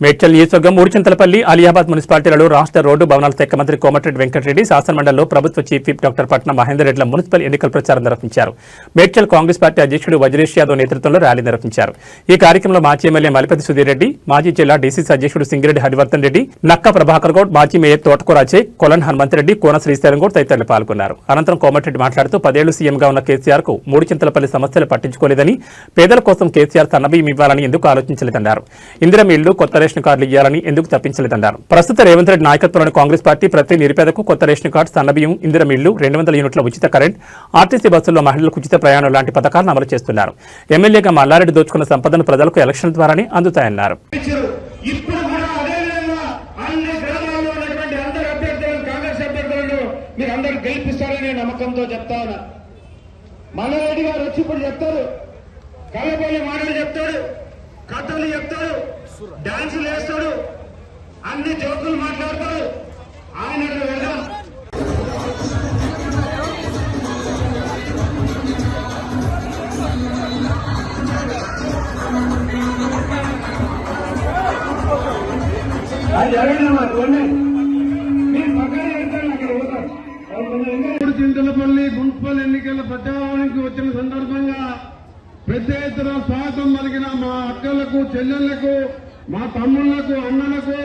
మేడ్చల్ నియోజకవర్గం మూడుచింతలపల్లి అలియాబాద్ మున్సిపాలిటీలలో రాష్ట్ర రోడ్డు భవనాల శాఖ మంత్రి కోమటిరెడ్డి వెంకటరెడ్డి శాసనమండలిలో ప్రభుత్వ చీఫ్ విప్ డాక్టర్ పట్నం మహేందర్ రెడ్డిల మున్సిపల్ ఎన్నికల ప్రచారం నిర్వహించారు. మేడ్చల్ కాంగ్రెస్ పార్టీ అధ్యక్షుడు వజ్రేష్ యాదవ్ నేతృత్వంలో ర్యాలీ నిర్వహించారు. ఈ కార్యక్రమంలో మాజీ ఎమ్మెల్యే మలిపతి సుధీర్ రెడ్డి, మాజీ జిల్లా డీసీసీ అధ్యక్షుడు సింగిరెడ్డి హరివర్ధన్ రెడ్డి, నక్క ప్రభాకర్ గౌడ్, మాజీ మేయర్ తోటకూర అజయ్, కొలన్ హనుమంతరెడ్డి, కోన శ్రీశైలం గౌడ్ తదితరులు పాల్గొన్నారు. అనంతరం కోమటిరెడ్డి మాట్లాడుతూ 10 ఏళ్లు సీఎంగా ఉన్న కేసీఆర్ కు మూడుచింతలపల్లి సమస్యలు పట్టించుకోలేదని, పేదల కోసం కేసీఆర్ సన్నబియ్యం ఇవ్వాలని ఎందుకు ఆలోచించలేదన్నారు. ఇందిరమ్మ ఇళ్లు, కొత్త రేషన్ కార్డులు ఇవ్వాలని ఎందుకు తప్పించలేదన్నారు. ప్రస్తుత రేవంత్ రెడ్డి నాయకత్వంలోని కాంగ్రెస్ పార్టీ ప్రతి నిరుపేదకు కొత్త రేషన్ కార్డు, సన్నబియ్యం, ఇందిరమ్మ ఇళ్లు, 200 యూనిట్ల ఉచిత కరెంట్, ఆర్టీసీ బస్సుల్లో మహిళలకు ఉచిత ప్రయాణం లాంటి పథకాలను అమలు చేస్తున్నారు. ఎమ్మెల్యేగా మల్లారెడ్డి దోచుకున్న సంపదను ప్రజలకు ఎలక్షన్ ద్వారానే అందుతాయన్నారు. నమ్మకంతో చెప్తాను. మల్లారెడ్డి గారు వచ్చి ఇప్పుడు చెప్తారు, కళ్ళబోలి మాటలు చెప్తాడు, కథలు చెప్తాడు, డాన్సులు వేస్తాడు, అన్ని జోకులు మాట్లాడతాడు. ఆయన వెళ్దాం. అది ఎవరైనా మీరు పక్కన వెళ్తాను, అక్కడ పోతారు. మూడుచింతలపల్లి మున్సిపల్ ఎన్నికల ప్రచారానికి వచ్చిన సందర్భంగా పెద్ద ఎత్తున స్వాగతం పలికిన మా అక్కలకు, చెల్లెళ్లకు, మా తమ్ముళ్లకు, అన్నలకు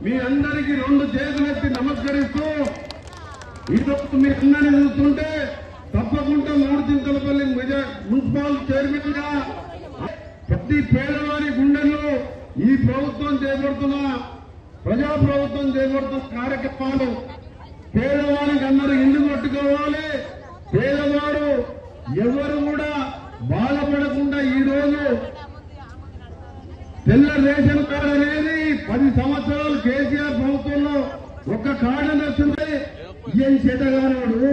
మీ అందరికీ 2 చేతులెత్తి నమస్కరిస్తూ, ఈరోజు మీ అందరినీ చూస్తుంటే తప్పకుండా మూడుచింతలపల్లి మున్సిపల్ చైర్మన్ గా ప్రతి పేదవారి గుండెల్లో ఈ ప్రభుత్వం చేపడుతున్న ప్రజాప్రభుత్వం చేపడుతున్న కార్యక్రమాలు పేదవారికి అందరూ ఇల్లు కట్టుకోవాలి. పేదవాడు ఎవరు కూడా బాధపడకుండా ఈ రోజు తెల్ల రేషన్ కార్డు అనేది 10 సంవత్సరాలు కేసీఆర్ ప్రభుత్వంలో ఒక్క కార్డు వస్తుంది. ఏం చేతగానోడు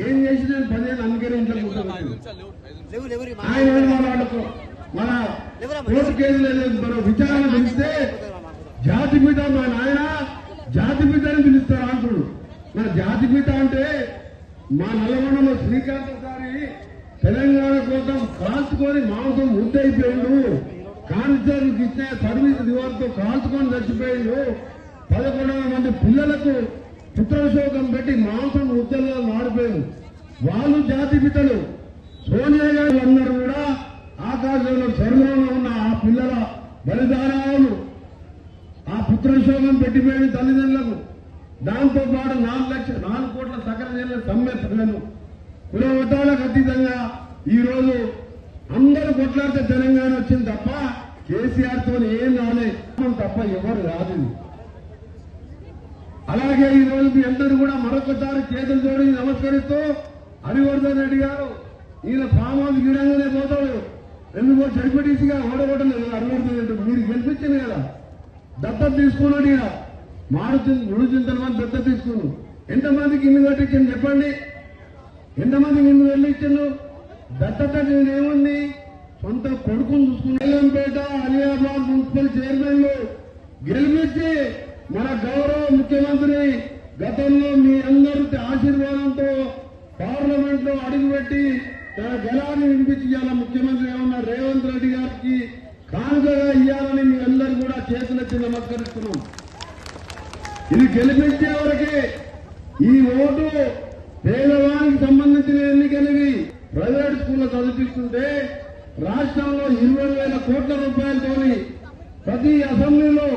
ఏం చేసి నేను 10 ఏళ్ళు అనుకరించలేదు. ఆయన మన కోర్టు కేసులు మన విచారణ పిలిస్తే జాతిపిత మా నాయన జాతిపితని పిలుస్తారు అంటుడు. నా జాతిపిత అంటే మా నల్లగొండలో శ్రీకాంత్ గారి తెలంగాణ కోసం కాల్చుకొని మాంసం ముద్దయిపోయిండు. కానిస్టేబుల్కి ఇచ్చిన సర్వీస్ రివార్డుతో కాల్చుకొని చచ్చిపోయిండు. 1100 మంది పిల్లలకు పుత్రశోకం పెట్టి మాంసం ముద్దల్లో మాడిపోయింది. వాళ్ళు జాతిపితలు. సోనియా గారు అందరూ కూడా ఆకాశంలో స్వర్గంలో ఉన్న ఆ పిల్లల బలిదానాలను ఆ పుత్రశోకం పెట్టిపోయిన తల్లిదండ్రులకు, దాంతో పాటు 4 కోట్ల సకల జిల్లా సమ్మె ప్రజలు కులవతాలకు అతీతంగా ఈ రోజు అందరూ కొట్లాడితే తెలంగాణ వచ్చింది తప్ప కేసీఆర్ తో ఏం రాలేదు తప్ప ఎవరు రాదు. అలాగే ఈ రోజు మీ అందరూ కూడా మరొకసారి చేతులు జోడి నమస్కరిస్తూ, హరివర్ధన్ రెడ్డి గారు ఈయన ఫామ్ హౌస్ గిడంగానే పోతాడు. ఎందుకో జడ్పీటీసీగా ఓడగొట్టలేదు. హరివర్ధన్ రెడ్డి మీరు గెలిపించింది కదా, దత్తత తీసుకున్నాడు. ఈయన మూడుచింతల మంది దత్తత తీసుకున్నాడు. ఎంతమందికి ఇల్లు కట్టించింది చెప్పండి? ఎంతమందికి ఇల్లు వెళ్ళిచ్చిండు? దత్తత ఏముంది? సొంత కొడుకుని చూసుకున్నాంపేట అలియాబాద్ మున్సిపల్ చైర్మన్లు గెలిపించి మన గౌరవ ముఖ్యమంత్రి గతంలో మీ అందరి ఆశీర్వాదంతో పార్లమెంట్ లో అడుగుపెట్టి తన గలాన్ని వినిపించి ఇవాళ ముఖ్యమంత్రిగా ఉన్న రేవంత్ రెడ్డి గారికి కానుకగా ఇవ్వాలని మీ అందరూ కూడా చేతులెత్తి నమస్కరిస్తున్నాం. ఇది గెలిపించే వరకే. ఈ ఓటు పేదవానికి సంబంధించిన ఎన్నికలవి. ప్రైవేట్ స్కూల్లో చదివిస్తుంటే రాష్ట్రంలో 20,000 కోట్ల రూపాయలతోని ప్రతి అసెంబ్లీలో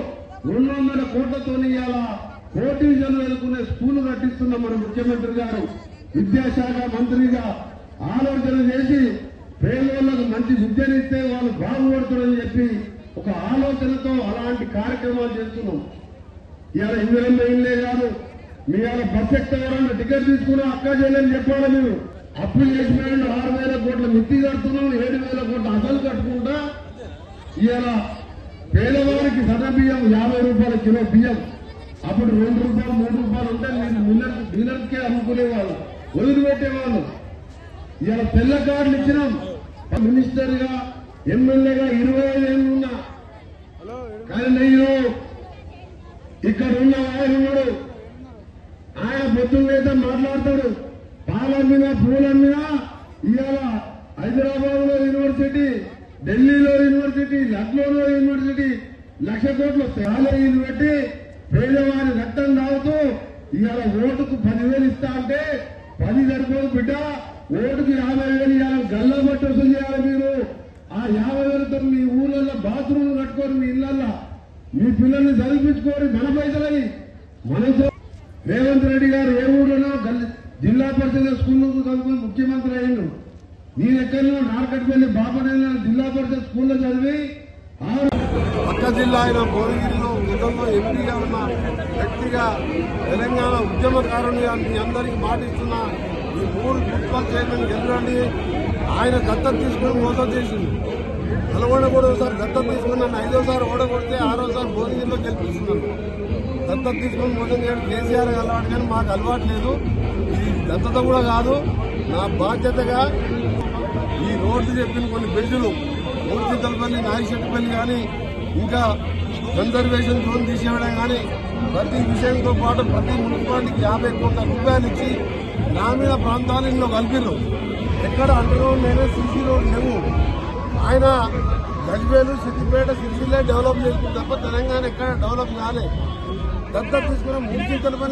200 కోట్లతోని ఇవాళ పోటీజన్లు ఎదుర్కొనే స్కూల్ కట్టిస్తున్న మన ముఖ్యమంత్రి గారు విద్యాశాఖ మంత్రిగా ఆలోచన చేసి పేదవాళ్లకు మంచి విద్యనిస్తే వాళ్ళు బాగుపడుతున్నారని చెప్పి ఒక ఆలోచనతో అలాంటి కార్యక్రమాలు చేస్తున్నాం. ఇవాళ ఇందిరమ్మ ఇల్లే కాదు, మీ ఇవాళ బస్ ఎక్కవాలన్న టికెట్ తీసుకున్నా అక్క చేయలేని చెప్పాలి. మీరు అప్పులు చేసిపోయిన 6,000 కోట్ల మిత్తి కడుతున్నాం, 7,000 కోట్ల అసలు కట్టుకుంటా ఇవాళ పేదవారికి సన్న బియ్యం 50 రూపాయల కిలో బియ్యం. అప్పుడు 2 రూపాయలు 3 రూపాయలు ఉంటే మీరు డీలర్కే అమ్ముకునేవాళ్ళు, వదిలిపెట్టేవాళ్ళు. ఇవాళ తెల్ల కార్డులు ఇచ్చినాం. మినిస్టర్ గా ఎమ్మెల్యేగా 25 ఏళ్ళు ఉన్నా కానీ నేను ఇక్కడ ఉన్న ఆయన ఉన్నాడు. ఆయన పొద్దున్నైతే మాట్లాడతాడు, పాలమ్మినా పూలమ్మినా. ఇవాళ హైదరాబాద్ లో యూనివర్సిటీ, ఢిల్లీలో యూనివర్సిటీ, లక్నోలో యూనివర్సిటీ 1,00,000 కోట్లు వస్తాయి. కాలేజీలు పెట్టి పేదవారి రక్తం తాగుతూ ఇవాళ ఓటుకు 10,000 ఇస్తా అంటే 10 సరిపోదు బిడ్డ, ఓటుకు 50,000 ఇవాళ గల్లా బట్టి వసూలు చేయాలి. మీరు ఆ 50,000తో మీ ఊళ్ళల్లో బాత్రూమ్ కట్టుకోరు, మీ ఇళ్లల్లో మీ పిల్లల్ని చదివించుకోరు. మన పైసలని మనతో రేవంత్ రెడ్డి గారు ఏ ఊళ్ళోనో జిల్లా పరిషత్ స్కూల్లో చదువుకుని ముఖ్యమంత్రి అయ్యిండు. నేను ఎక్కడో నార్కట్పల్లి బాపనేలో జిల్లా పరిషత్ స్కూల్లో చదివి పక్క జిల్లా అయిన భువనగిరిలో గతంలో ఎంపీగా ఉన్న వ్యక్తిగా తెలంగాణ ఉద్యమకారునిగా మీ అందరికీ మాటిస్తున్న ఈ 3 మున్సిపల్ చైర్మన్ గెలవండి. ఆయన దత్తత తీసుకుని మోసం చేసింది. నల్గొండ కూడా ఒకసారి దత్తత తీసుకుని నన్ను 5వసారి ఓడగొడితే 6వసారి భువనగిరిలో గెలిపిస్తున్నాను. దత్తత తీసుకుని మోసం చేయడం కేసీఆర్ అలవాటు, కానీ మాకు అలవాటు లేదు. ఇది దత్తత కూడా కాదు. నా బాధ్యతగా ఈ రోడ్డు చెప్పిన కొన్ని బెడ్లు మూర్తింతలపల్లి, నాయశెట్టిపల్లి కానీ ఇంకా కన్సర్వేషన్ జోన్ తీసేయడం కానీ ప్రతి విషయంతో పాటు ప్రతి మున్సిపాలిటీకి 50 కోట్ల రూపాయలు ఇచ్చి గ్రామీణ ప్రాంతాలలో కలిపిర్రు. ఎక్కడ అండర్గ్రౌండ్ అయినా సీసీ రోడ్డు లేవు. ఆయన గజ్వేలు, సిద్దిపేట, సిరిసిల్ల డెవలప్ చేస్తుంది తప్ప తెలంగాణ ఎక్కడ డెవలప్ కాలే. దత్తత తీసుకున్న మూర్తింతలపల్లి